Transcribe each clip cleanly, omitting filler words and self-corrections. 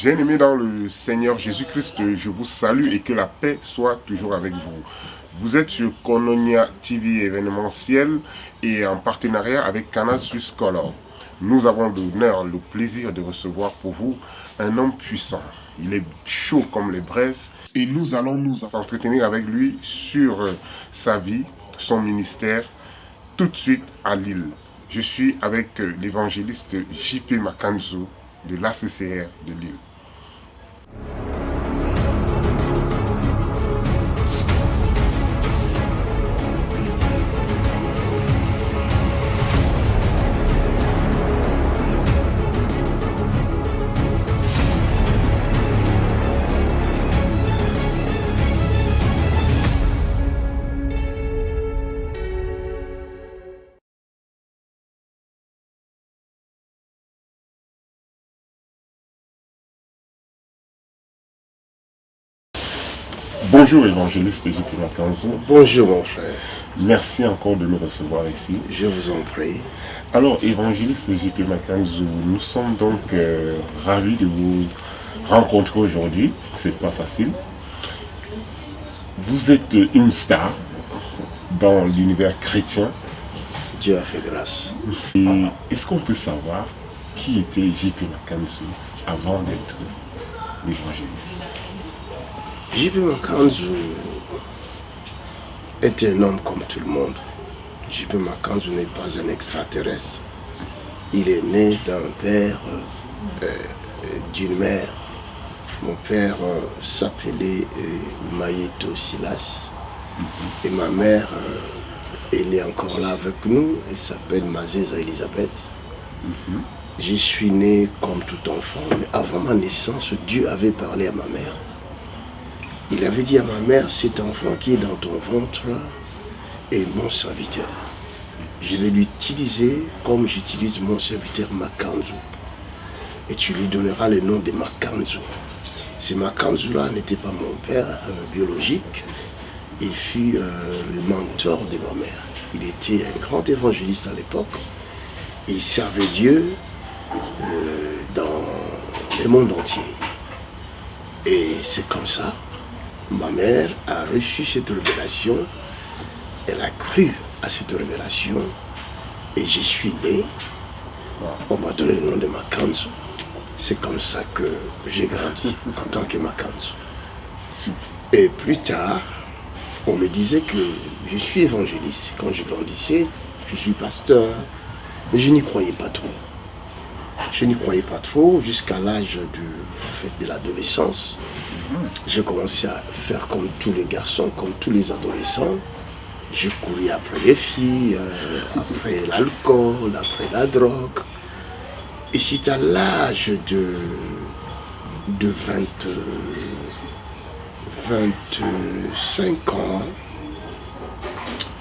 Bien-aimés dans le Seigneur Jésus-Christ, je vous salue et que la paix soit toujours avec vous. Vous êtes sur Koinonia TV événementiel et en partenariat avec Canal Suisse Color. Nous avons l'honneur, le plaisir de recevoir pour vous un homme puissant. Il est chaud comme les braises et nous allons nous entretenir avec lui sur sa vie, son ministère, tout de suite à Lille. Je suis avec l'évangéliste J.P. Makanzo de l'ACCR de Lille. Bonjour évangéliste J.P. Makanzo. Bonjour mon frère. Merci encore de nous recevoir ici. Je vous en prie. Alors évangéliste J.P. Makanzo, nous sommes donc ravis de vous rencontrer aujourd'hui. C'est pas facile. Vous êtes une star dans l'univers chrétien. Dieu a fait grâce. Et est-ce qu'on peut savoir qui était J.P. Makanzo avant d'être l'évangéliste? J.P. Makanzo est un homme comme tout le monde. J.P. Makanzo n'est pas un extraterrestre. Il est né d'un père, d'une mère. Mon père s'appelait Maïto Silas. Et ma mère, elle est encore là avec nous. Elle s'appelle Mazeza Elisabeth. Je suis né comme tout enfant. Mais avant ma naissance, Dieu avait parlé à ma mère. Il avait dit à ma mère, cet enfant qui est dans ton ventre est mon serviteur. Je vais l'utiliser comme j'utilise mon serviteur Makanzo. Et tu lui donneras le nom de Makanzo. Ce Makanzo-là n'était pas mon père biologique. Il fut le mentor de ma mère. Il était un grand évangéliste à l'époque. Il servait Dieu dans le monde entier. Et c'est comme ça. Ma mère a reçu cette révélation, elle a cru à cette révélation et j'y suis né. On m'a donné le nom de Makanzo. C'est comme ça que j'ai grandi en tant que Makanzo. Et plus tard, on me disait que je suis évangéliste. Quand je grandissais, je suis pasteur, mais je n'y croyais pas trop. Je n'y croyais pas trop jusqu'à l'âge de l'adolescence. J'ai commencé à faire comme tous les garçons, comme tous les adolescents. Je courais après les filles, après l'alcool, après la drogue. Et c'est à l'âge de 25 ans,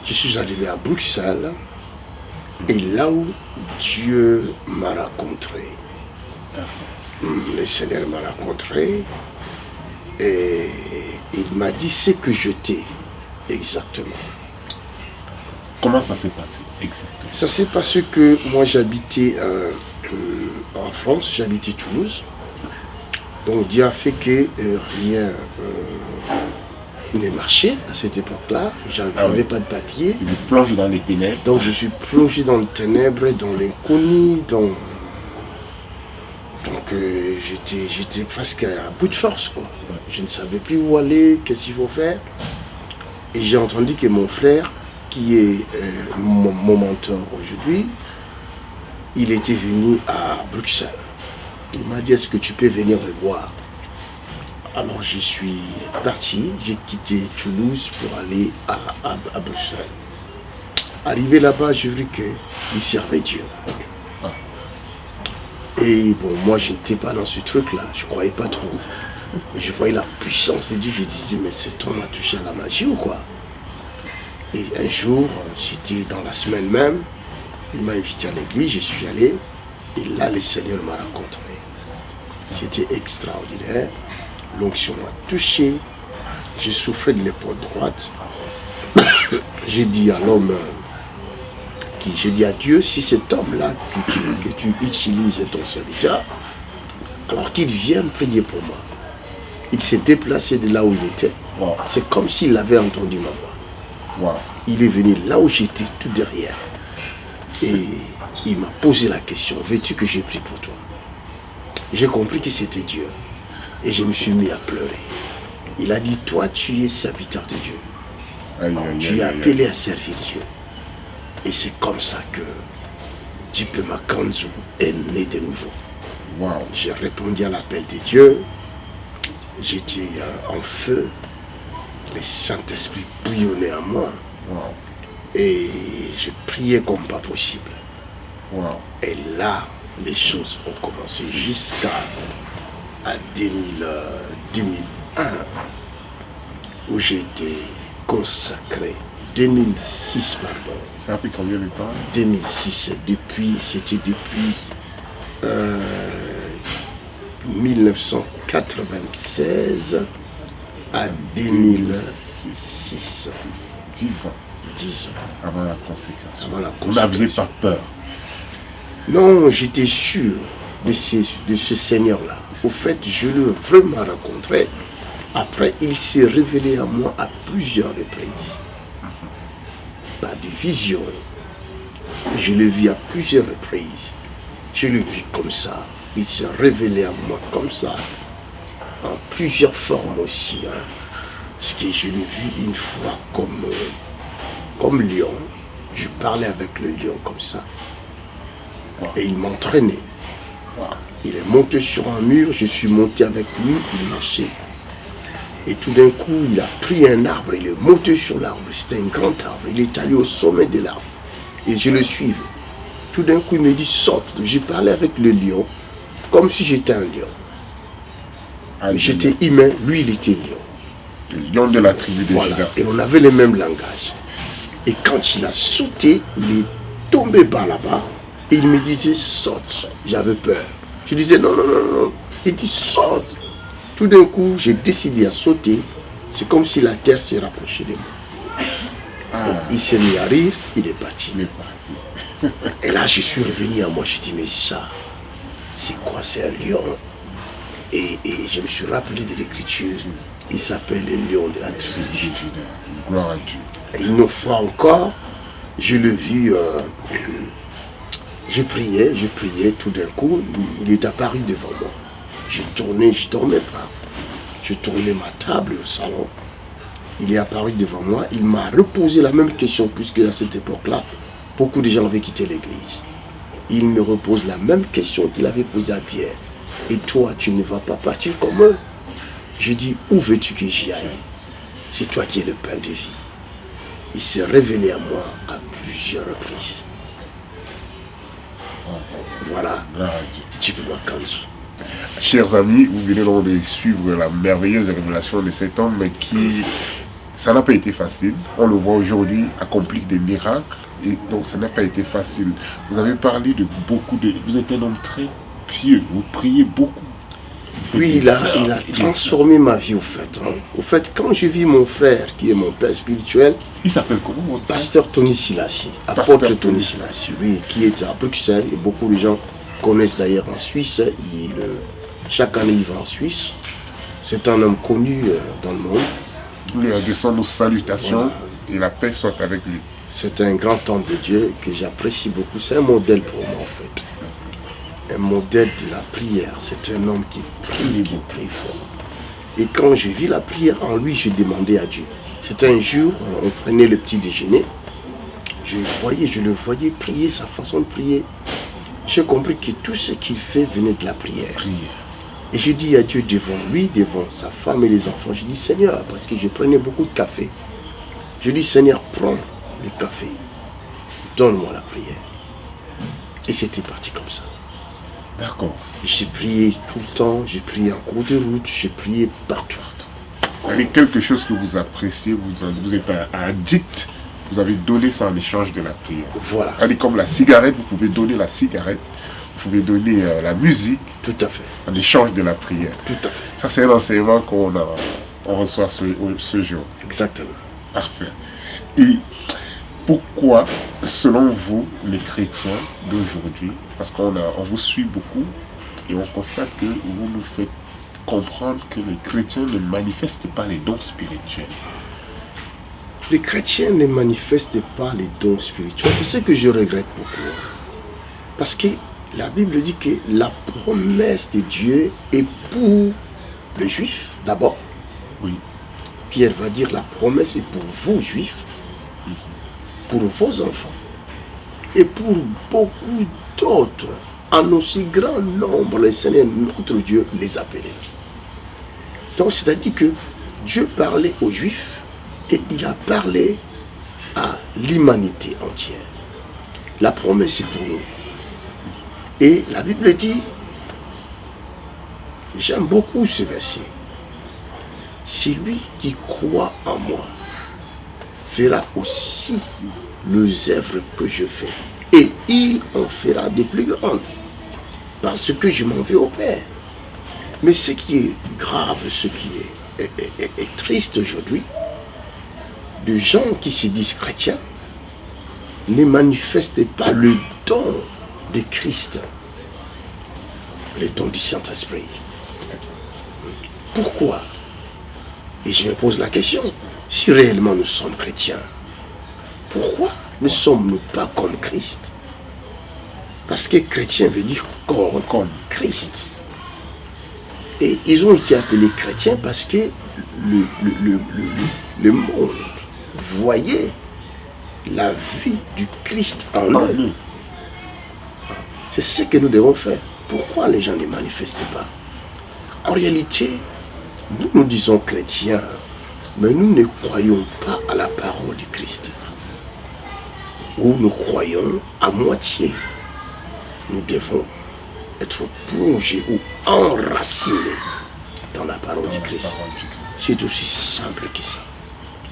je suis arrivé à Bruxelles. Et là où Dieu m'a rencontré, le Seigneur m'a rencontré, et il m'a dit ce que je t'ai exactement. Comment ça s'est passé exactement? Ça s'est passé que moi j'habitais en France, j'habitais Toulouse. Donc Dieu a fait que rien ne marchait à cette époque-là. Je n'avais pas de papier. Il plonge dans les ténèbres. Donc je suis plongé dans les ténèbres, dans l'inconnu, Donc j'étais presque à bout de force, quoi. Je ne savais plus où aller, qu'est-ce qu'il faut faire. Et j'ai entendu que mon frère, qui est mon mentor aujourd'hui, il était venu à Bruxelles. Il m'a dit, est-ce que tu peux venir me voir? Alors je suis parti, j'ai quitté Toulouse pour aller à Bruxelles. Arrivé là-bas, j'ai vu qu'il servait Dieu. Et bon, moi, je n'étais pas dans ce truc-là, je ne croyais pas trop. Mais je voyais la puissance de Dieu, je disais, mais cet homme a touché à la magie ou quoi? Et un jour, c'était dans la semaine même, il m'a invité à l'église, je suis allé, et là, le Seigneur m'a rencontré. C'était extraordinaire, l'onction m'a touché, j'ai souffert de l'épaule droite. J'ai dit à l'homme, j'ai dit à Dieu, si cet homme-là que tu utilises ton serviteur, alors qu'il vient prier pour moi. Il s'est déplacé de là où il était. Wow. C'est comme s'il avait entendu ma voix. Wow. Il est venu là où j'étais, tout derrière. Et il m'a posé la question, veux-tu que j'ai prié pour toi? J'ai compris que c'était Dieu. Et je me suis mis à pleurer. Il a dit, toi tu es serviteur de Dieu. Aïe, aïe, Tu es aïe, aïe. appelé à servir Dieu. Et c'est comme ça que Djipe Makanzu est né de nouveau. Wow. J'ai répondu à l'appel de Dieu. J'étais en feu. Le Saint-Esprit bouillonnait en moi. Wow. Et je priais comme pas possible. Wow. Et là, les choses ont commencé jusqu'à 2001, où j'ai été consacré. 2006, pardon. Ça a pris combien de temps? 2006, c'était depuis 1996 à 2006. 10 ans 10 ans. avant la consécration. Avant la Vous n'aviez consécration. pas peur? Non, j'étais sûr de ce Seigneur-là. Au fait, je l'ai vraiment rencontré. Après, il s'est révélé à moi à plusieurs reprises. Par des visions. Je l'ai vu à plusieurs reprises. Je l'ai vu comme ça. Il s'est révélé à moi comme ça. En plusieurs formes aussi. Hein. Parce que je l'ai vu une fois comme lion. Je parlais avec le lion comme ça. Et il m'entraînait. Il est monté sur un mur, je suis monté avec lui, il marchait. Et tout d'un coup, il a pris un arbre, il est monté sur l'arbre. C'était un grand arbre, il est allé au sommet de l'arbre. Et je le suivais. Tout d'un coup, il me dit, saute. J'ai parlé avec le lion, comme si j'étais un lion. Aïe, J'étais humain, lui, il était lion. le lion de la tribu de Voilà. Juda. Et on avait le même langage. Et quand il a sauté, il est tombé par là-bas. Et il me disait, saute. J'avais peur. Je disais, non, non, non, non. Il dit, saute. Tout d'un coup, j'ai décidé à sauter. C'est comme si la terre s'est rapprochée de moi. Ah, Il s'est mis à rire, il est parti. il est parti. Et là, je suis revenu à moi. Je dis, mais ça, c'est quoi? C'est un lion. Et je me suis rappelé de l'écriture. Il s'appelle le lion de la tribu de Juda. Juda. Gloire à Dieu. Et une fois encore, je l'ai vu, je priais, tout d'un coup, il est apparu devant moi. Je tournais, je ne dormais pas. Je tournais ma table au salon. Il est apparu devant moi, il m'a reposé la même question, puisque à cette époque-là, beaucoup de gens avaient quitté l'église. Il me repose la même question qu'il avait posée à Pierre. Et toi, tu ne vas pas partir comme eux? Je dis, où veux-tu que j'y aille? C'est toi qui es le pain de vie. Il s'est révélé à moi à plusieurs reprises. Voilà, Gloire à Dieu. Djipe Makanzu. Chers amis, vous venez donc de suivre la merveilleuse révélation de cet homme qui, ça n'a pas été facile. On le voit aujourd'hui accomplir des miracles et donc ça n'a pas été facile. Vous avez parlé de beaucoup de... Vous êtes un homme très pieux, vous priez beaucoup. Oui, il a transformé ma vie au fait. Hein. Au fait, quand je vis mon frère, qui est mon père spirituel, Il s'appelle comment votre frère? pasteur Tony Silassi, Pasteur apôtre Tony Tony Silassi, oui, qui est à Bruxelles, et beaucoup de gens connaissent d'ailleurs en Suisse. Chaque année, il va en Suisse. C'est un homme connu dans le monde. Nous lui adressons nos salutations et la paix soit avec lui. C'est un grand homme de Dieu que j'apprécie beaucoup. C'est un modèle pour moi, en fait. Un modèle de la prière. C'est un homme qui prie fort. Et quand je vis la prière en lui, je demandais à Dieu. C'était un jour, on prenait le petit déjeuner. Je le voyais prier, sa façon de prier. J'ai compris que tout ce qu'il fait venait de la prière. Prière. Et je dis à Dieu devant lui, devant sa femme et les enfants, je dis Seigneur, parce que je prenais beaucoup de café. Je dis Seigneur, prends le café, donne-moi la prière. Et c'était parti comme ça. D'accord. J'ai prié tout le temps, j'ai prié en cours de route, j'ai prié partout. C'est quelque chose que vous appréciez, vous êtes un addict, vous avez donné ça en échange de la prière. Voilà, C'est comme la cigarette, vous pouvez donner la cigarette, vous pouvez donner la musique tout à fait, en échange de la prière. tout à fait, Ça, c'est un enseignement qu'on reçoit ce jour. exactement. Parfait. Et pourquoi, selon vous, les chrétiens d'aujourd'hui, parce qu'on vous suit beaucoup, Et on constate que vous nous faites comprendre que les chrétiens ne manifestent pas les dons spirituels. Les chrétiens ne manifestent pas les dons spirituels. C'est ce que je regrette beaucoup. Parce que la Bible dit que la promesse de Dieu est pour les Juifs d'abord. Oui. Pierre va dire la promesse est pour vous, Juifs, pour vos enfants et pour beaucoup d'autres. En aussi grand nombre, le Seigneur, notre Dieu, les appelait. Donc, c'est-à-dire que Dieu parlait aux Juifs et il a parlé à l'humanité entière. La promesse est pour nous. Et la Bible dit, j'aime beaucoup ce verset, celui qui croit en moi fera aussi les œuvres que je fais. Et il en fera des plus grandes. Parce que je m'en vais au Père. Mais ce qui est grave, ce qui est triste aujourd'hui, de gens qui se disent chrétiens ne manifestent pas le don de Christ, le don du Saint-Esprit. Pourquoi? Et je me pose la question, si réellement nous sommes chrétiens, pourquoi ne sommes-nous pas comme Christ? Parce que chrétien veut dire comme Christ. Et ils ont été appelés chrétiens parce que le monde voyait la vie du Christ en eux. C'est ce que nous devons faire. Pourquoi les gens ne manifestent pas? En réalité, nous disons chrétiens, mais nous ne croyons pas à la parole du Christ. Ou nous croyons à moitié. Nous devons être plongés ou enracinés dans la parole du Christ. C'est aussi simple que ça.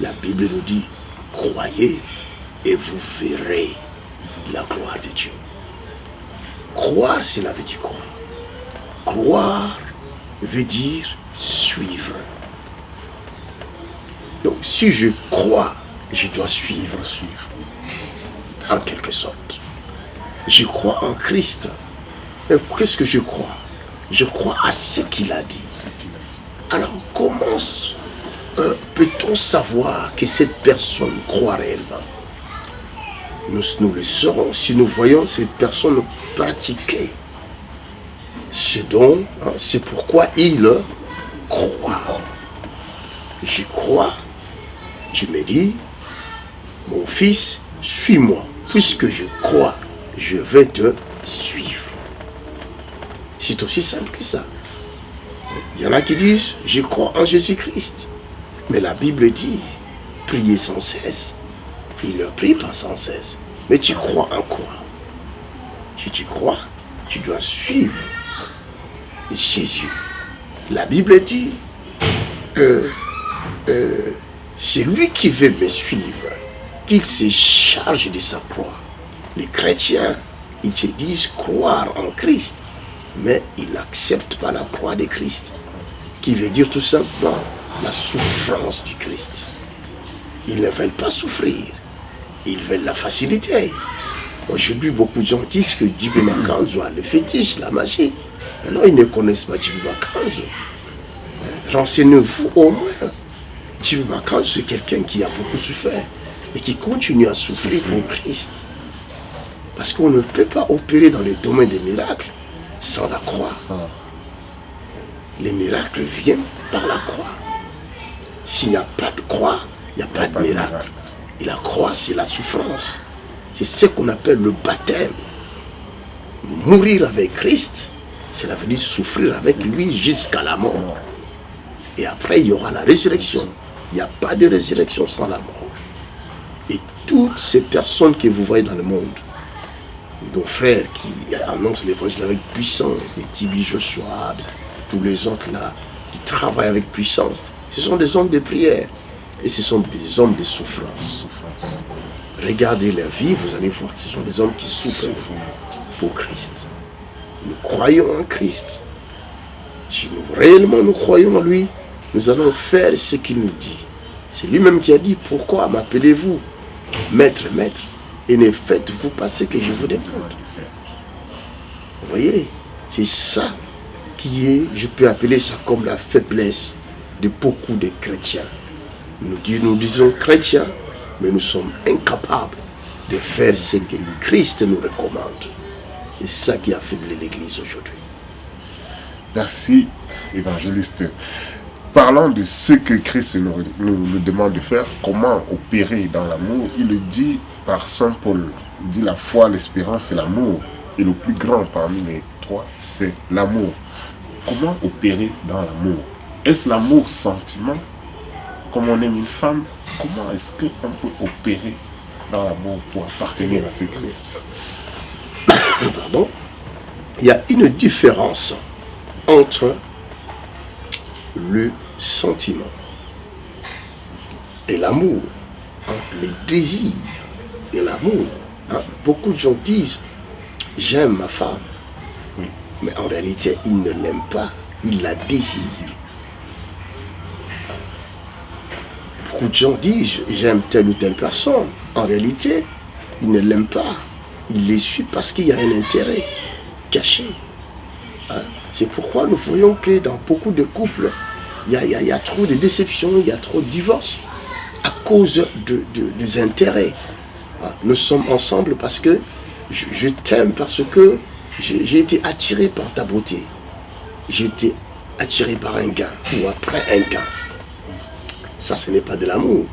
La Bible nous dit, croyez et vous verrez la gloire de Dieu. Croire, cela veut dire quoi? Croire veut dire suivre. Donc si je crois, je dois suivre. En quelque sorte. Je crois en Christ. Mais qu'est-ce que je crois? Je crois à ce qu'il a dit. Alors comment peut-on savoir que cette personne croit réellement? Nous le saurons si nous voyons cette personne pratiquer ce don. C'est pourquoi il croit. Je crois. Tu me dis, mon fils, suis-moi. Puisque je crois, je vais te suivre. C'est aussi simple que ça. Il y en a qui disent, je crois en Jésus-Christ. Mais la Bible dit, priez sans cesse. Il ne prie pas sans cesse. Mais tu crois en quoi? Si tu crois, tu dois suivre Jésus. La Bible dit, c'est lui qui veut me suivre, qu'il se charge de sa croix. Les chrétiens, ils se disent croire en Christ, mais ils n'acceptent pas la croix de Christ, qui veut dire tout simplement la souffrance du Christ. Ils ne veulent pas souffrir, ils veulent la facilité. Aujourd'hui, beaucoup de gens disent que Djiby Makanzo a le fétiche, la magie. Maintenant, ils ne connaissent pas Djiby Makanzo. Renseignez-vous au moins. Djiby Makanzo, c'est quelqu'un qui a beaucoup souffert et qui continue à souffrir pour Christ. Parce qu'on ne peut pas opérer dans le domaine des miracles sans la croix. Les miracles viennent par la croix. S'il n'y a pas de croix, il n'y a pas de miracle. Et la croix, c'est la souffrance. C'est ce qu'on appelle le baptême. Mourir avec Christ, cela veut dire souffrir avec lui jusqu'à la mort. Et après, il y aura la résurrection. Il n'y a pas de résurrection sans la mort. Et toutes ces personnes que vous voyez dans le monde, nos frères qui annoncent l'évangile avec puissance, les Djiby Joshua, tous les autres là, qui travaillent avec puissance, ce sont des hommes de prière. Et ce sont des hommes de souffrance. Regardez leur vie, vous allez voir, ce sont des hommes qui souffrent pour Christ. Nous croyons en Christ. Si réellement nous croyons en lui, nous allons faire ce qu'il nous dit. C'est lui-même qui a dit, pourquoi m'appelez-vous maître, maître, et ne faites-vous pas ce que je vous demande? Vous voyez, c'est ça qui est, je peux appeler ça comme la faiblesse de beaucoup de chrétiens. Nous disons chrétiens, mais nous sommes incapables de faire ce que Christ nous recommande. Et c'est ça qui affaiblit l'Église aujourd'hui. Merci, évangéliste. Parlant de ce que Christ nous demande de faire, comment opérer dans l'amour, il le dit par Saint Paul. Il dit la foi, l'espérance et l'amour. Et le plus grand parmi les trois, c'est l'amour. Comment opérer dans l'amour? Est-ce l'amour sentiment? Comme on aime une femme, comment est-ce qu'on peut opérer dans l'amour pour appartenir à ce Christ? Pardon? Il y a une différence entre le sentiment et l'amour, entre les désirs et l'amour. Beaucoup de gens disent j'aime ma femme, Oui. mais en réalité ils ne l'aiment pas, ils la désirent. Beaucoup de gens disent j'aime telle ou telle personne, en réalité ils ne l'aiment pas, ils les suivent parce qu'il y a un intérêt caché. C'est pourquoi nous voyons que dans beaucoup de couples, il y a trop de déceptions, il y a trop de divorces à cause des intérêts. Nous sommes ensemble parce que je t'aime, parce que j'ai été attiré par ta beauté. J'ai été attiré par un gain ou après un gain. Ça, ce n'est pas de l'amour.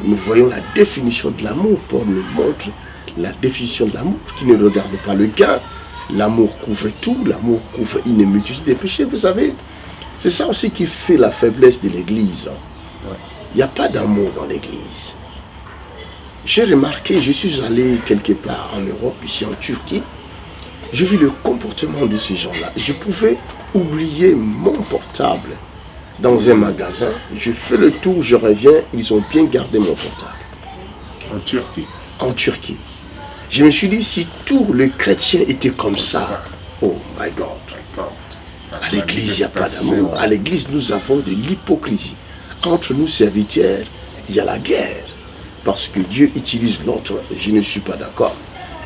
Nous voyons la définition de l'amour. Paul nous montre la définition de l'amour qui ne regarde pas le gain. L'amour couvre tout, l'amour couvre une multitude de péchés, vous savez. C'est ça aussi qui fait la faiblesse de l'Église. Il n'y a pas d'amour dans l'Église. J'ai remarqué, je suis allé quelque part en Europe, ici en Turquie, j'ai vu le comportement de ces gens-là. Je pouvais oublier mon portable dans un magasin, je fais le tour, je reviens, ils ont bien gardé mon portable. En Turquie? En Turquie. Je me suis dit, si tous les chrétiens étaient comme ça, oh my God. À l'église, il n'y a pas d'amour. À l'église, nous avons de l'hypocrisie. Entre nous, serviteurs, il y a la guerre. Parce que Dieu utilise l'autre, je ne suis pas d'accord.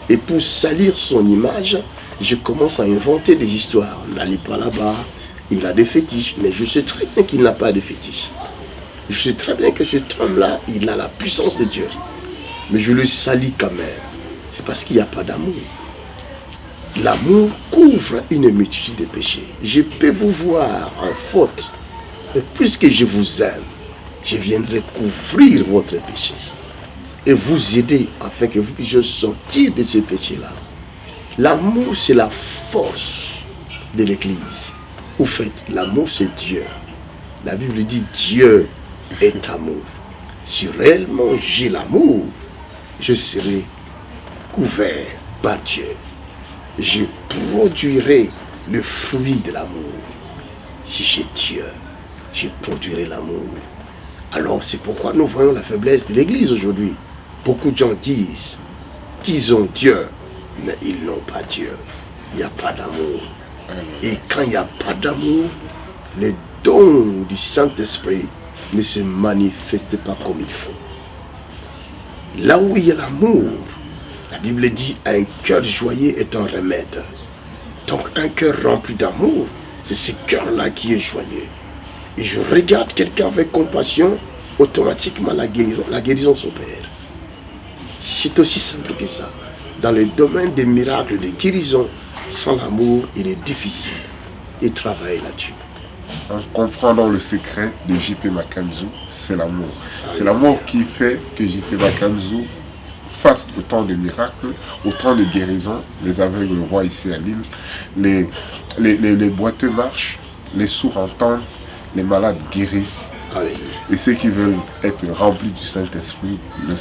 Et pour salir son image, je commence à inventer des histoires. N'allez pas là-bas, il a des fétiches. Mais je sais très bien qu'il n'a pas de fétiches. Je sais très bien que cet homme-là, il a la puissance de Dieu. Mais je le salis quand même. C'est parce qu'il n'y a pas d'amour. L'amour couvre une multitude de péchés. Je peux vous voir en faute, mais puisque je vous aime, je viendrai couvrir votre péché et vous aider afin que vous puissiez sortir de ce péché-là. L'amour, c'est la force de l'Église. Au fait, l'amour, c'est Dieu. La Bible dit Dieu est amour. Si réellement j'ai l'amour, je serai couvert par Dieu. Je produirai le fruit de l'amour. Si j'ai Dieu, je produirai l'amour. Alors c'est pourquoi nous voyons la faiblesse de l'Église aujourd'hui. Beaucoup de gens disent qu'ils ont Dieu, mais ils n'ont pas Dieu. Il n'y a pas d'amour. Et quand il n'y a pas d'amour, les dons du Saint-Esprit ne se manifestent pas comme il faut. Là où il y a l'amour, la Bible dit un cœur joyeux est un remède. Donc un cœur rempli d'amour, c'est ce cœur-là qui est joyeux. Et je regarde quelqu'un avec compassion, automatiquement la guérison s'opère. C'est aussi simple que ça. Dans le domaine des miracles de guérison, sans l'amour, il est difficile de travailler là-dessus. En comprenant le secret de J.P. Makanzou, c'est l'amour. C'est l'amour qui fait que J.P. Makanzou fasse autant de miracles, autant de guérisons. Les aveugles le voient ici à Lille. Les boiteux marchent, les sourds entendent, les malades guérissent. Alléluia. Et ceux qui veulent être remplis du Saint-Esprit le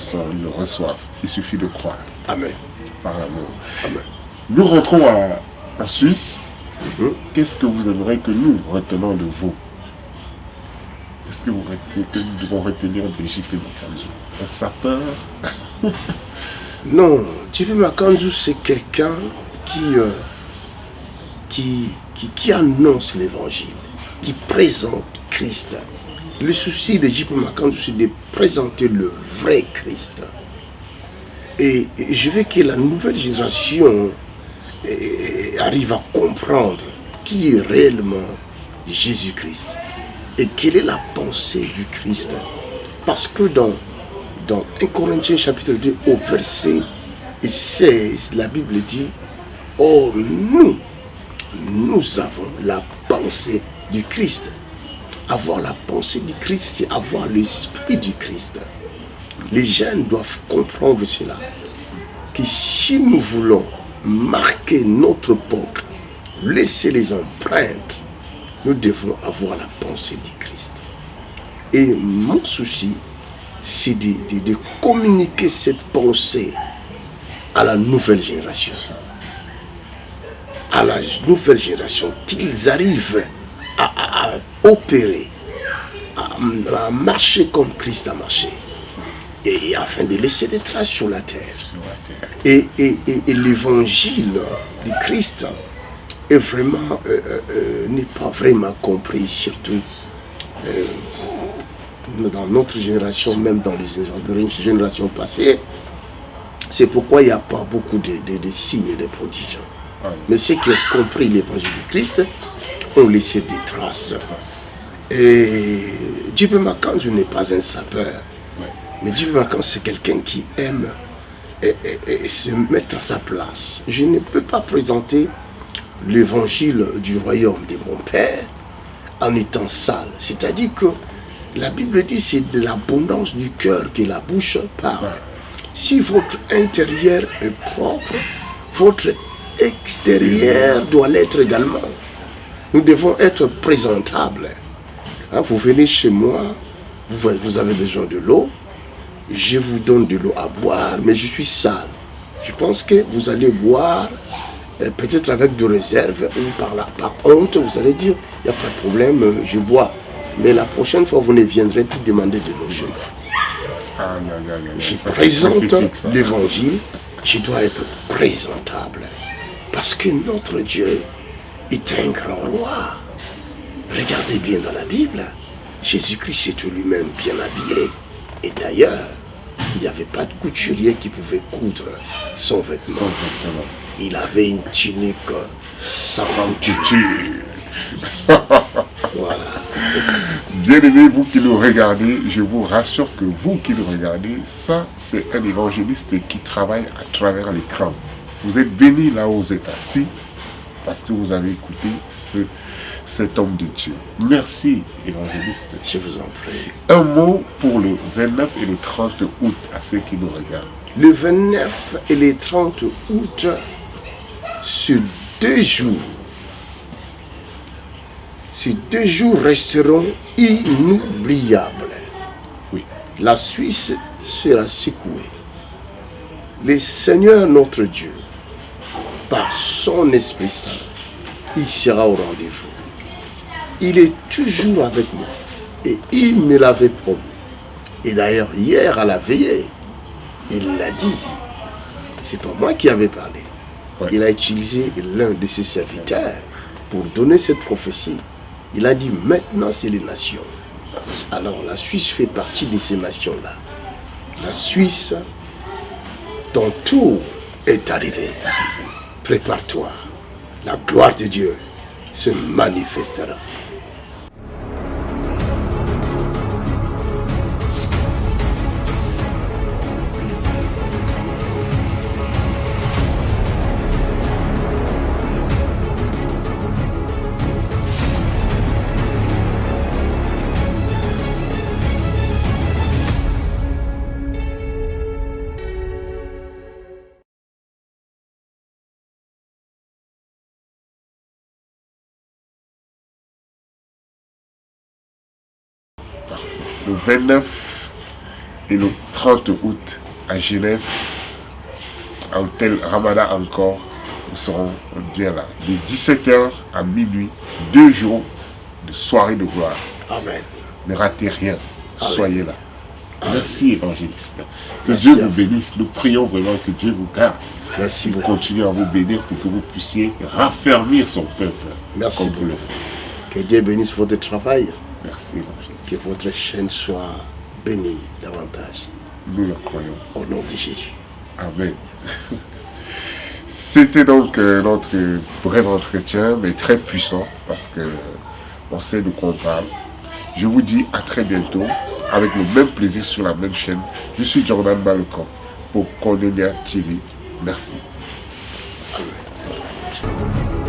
reçoivent. Il suffit de croire. Amen. Par l'amour. Amen. Nous rentrons en Suisse. Qu'est-ce que vous aimeriez que nous retenons de vous? Qu'est-ce que nous devons retenir de J.P. Makanzou? Un sapeur? Non, J.P. Makanzou, c'est quelqu'un qui annonce l'évangile, qui présente Christ. Le souci de J.P. Makanzou, c'est de présenter le vrai Christ. Et je veux que la nouvelle génération arrive à comprendre qui est réellement Jésus-Christ et quelle est la pensée du Christ. Parce que dans 1 Corinthiens chapitre 2 au verset 16, la Bible dit, « Or nous avons la pensée du Christ. » Avoir la pensée du Christ, c'est avoir l'esprit du Christ. Les jeunes doivent comprendre cela. Que si nous voulons marquer notre époque, laisser les empreintes, nous devons avoir la pensée du Christ. Et mon souci, c'est de communiquer cette pensée à la nouvelle génération. À la nouvelle génération, qu'ils arrivent à opérer, à marcher comme Christ a marché, et afin de laisser des traces sur la terre. Et l'évangile du Christ est vraiment, n'est pas vraiment compris, surtout dans notre génération, même dans les générations passées. C'est pourquoi il n'y a pas beaucoup de signes et de prodiges. Mais ceux qui ont compris l'évangile du Christ ont laissé des traces. Et J.P. Makanzu n'est pas un sapeur. Mais J.P. Makanzu, c'est quelqu'un qui aime et se mettre à sa place. Je ne peux pas présenter l'évangile du royaume de mon Père en étant sale. C'est-à-dire que la Bible dit que c'est de l'abondance du cœur que la bouche parle. Si votre intérieur est propre, votre extérieur doit l'être également. Nous devons être présentables. Vous venez chez moi, vous avez besoin de l'eau, je vous donne de l'eau à boire, mais je suis sale. Je pense que vous allez boire, peut-être avec de réserve, ou par honte, vous allez dire, il n'y a pas de problème, je bois. Mais la prochaine fois, vous ne viendrez plus demander de l'eau chez moi. Je présente l'évangile, je dois être présentable. Parce que notre Dieu est un grand roi. Regardez bien dans la Bible, Jésus-Christ était lui-même bien habillé. Et d'ailleurs, il n'y avait pas de couturier qui pouvait coudre son vêtement. Il avait une tunique sans couture. Voilà. Bien-aimés, vous qui nous regardez, je vous rassure que vous qui nous regardez, ça, c'est un évangéliste qui travaille à travers l'écran. Vous êtes bénis là où vous êtes assis parce que vous avez écouté cet homme de Dieu. Merci, évangéliste. Je vous en prie. Un mot pour le 29 et le 30 août à ceux qui nous regardent. Le 29 et le 30 août, sur 2 jours, ces 2 jours resteront inoubliables. Oui. La Suisse sera secouée. Le Seigneur notre Dieu, par son Esprit Saint, il sera au rendez-vous. Il est toujours avec moi et il me l'avait promis. Et d'ailleurs, hier à la veillée, il l'a dit. C'est pas moi qui avais parlé. Ouais. Il a utilisé l'un de ses serviteurs pour donner cette prophétie. Il a dit, maintenant c'est les nations. Alors la Suisse fait partie de ces nations-là. La Suisse, ton tour est arrivé. Prépare-toi. La gloire de Dieu se manifestera. Le 29 et le 30 août à Genève, à l'hôtel Ramada encore, nous serons bien là. De 17h à minuit, 2 jours de soirée de gloire. Amen. Ne ratez rien, soyez là. Amen. Merci évangéliste. Que Merci Dieu vous bénisse. Nous prions vraiment que Dieu vous garde. Merci beaucoup. Continue à vous bénir pour que vous puissiez raffermir son peuple. Merci comme beaucoup. vous le faites. Que Dieu bénisse votre travail. Merci évangéliste. Que votre chaîne soit bénie davantage. Nous le croyons. Au nom de Jésus. Amen. C'était donc notre bref entretien, mais très puissant, parce que on sait de quoi on parle. Je vous dis à très bientôt, avec le même plaisir sur la même chaîne. Je suis Jordan Balcon pour Koinonia TV. Merci. Amen.